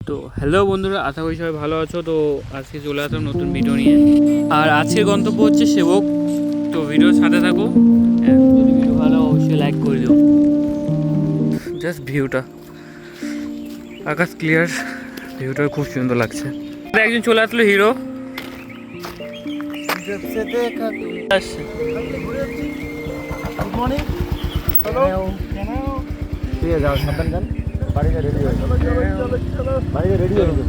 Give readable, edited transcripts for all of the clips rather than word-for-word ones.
তো হ্যালো বন্ধুরা, আশা করি সবাই ভালো আছো। তো আজকে চলে আসলাম নতুন ভিডিও নিয়ে। আর আজকের গন্তব্য হচ্ছে সেবক। তো ভিডিওর সাথে থাকো, যদি ভিডিও ভালো অবশ্যই লাইক করে দিও। জাস্ট ভিউটা, আকাশ ক্লিয়ার, ভিউটা খুব সুন্দর লাগছে। একজন চলে আসলো হিরো। আসছে। Good morning. হ্যালো। ঠিক আছে, যাও সাবধান যান। বাড়িতে রেডি হয়ে যাও। বাড়িতে রেডি হয়ে যাও।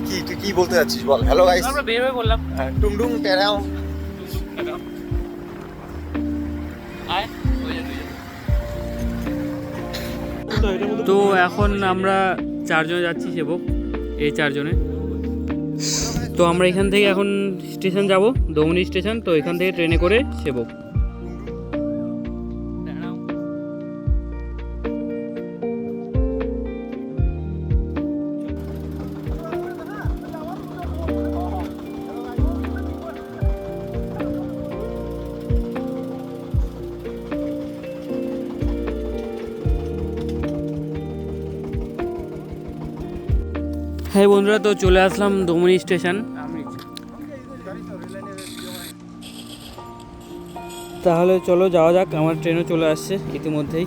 কি তুই কি বলতে যাচ্ছিস বল? হ্যালো গাইস, আমরা বের হয়ে বললাম টুংডুং টেরাও। তো এখন আমরা চারজনে যাচ্ছি সেবক, এই চারজনে। তো আমরা এখান থেকে এখন স্টেশন যাব, দমনি স্টেশন। তো এখান থেকে ট্রেনে করে সেবক। হ্যাঁ বন্ধুরা, তো চলে আসলাম দমনি স্টেশন। তাহলে চলো যাওয়া যাক। আমার ট্রেনও চলে আসছে ইতিমধ্যেই।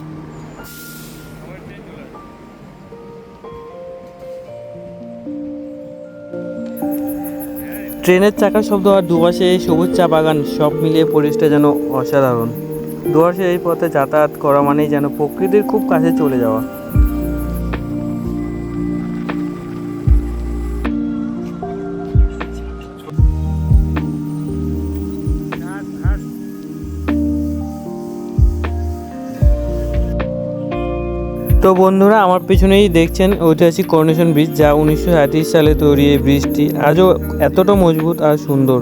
ট্রেনের চাকার শব্দ আর দুপাশে এই সবুজ চা বাগান, সব মিলিয়ে পরিবেশটা যেন অসাধারণ। দুপাশে এই পথে যাতায়াত করা মানেই যেন প্রকৃতির খুব কাছে চলে যাওয়া। তো বন্ধুরা, আমার পেছনেই দেখছেন ঐতিহাসিক করোনেশন ব্রিজ, যা 1937 সালে তৈরি। এই ব্রিজটি আজও এতটা মজবুত আর সুন্দর।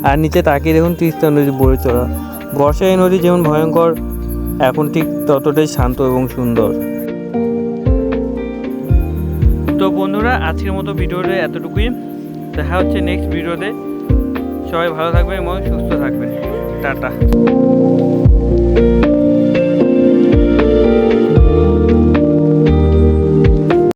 আর নিচে তাকিয়ে দেখুন তিস্তা নদী বয়ে চলা। বর্ষায় এই নদী যেমন ভয়ঙ্কর, এখন ঠিক ততটাই শান্ত এবং সুন্দর। তো বন্ধুরা, আজকের মতো ভিডিওটা এতটুকুই। দেখা হচ্ছে নেক্সট ভিডিওতে। সবাই ভালো থাকবেন এবং সুস্থ থাকবেন। টাটা।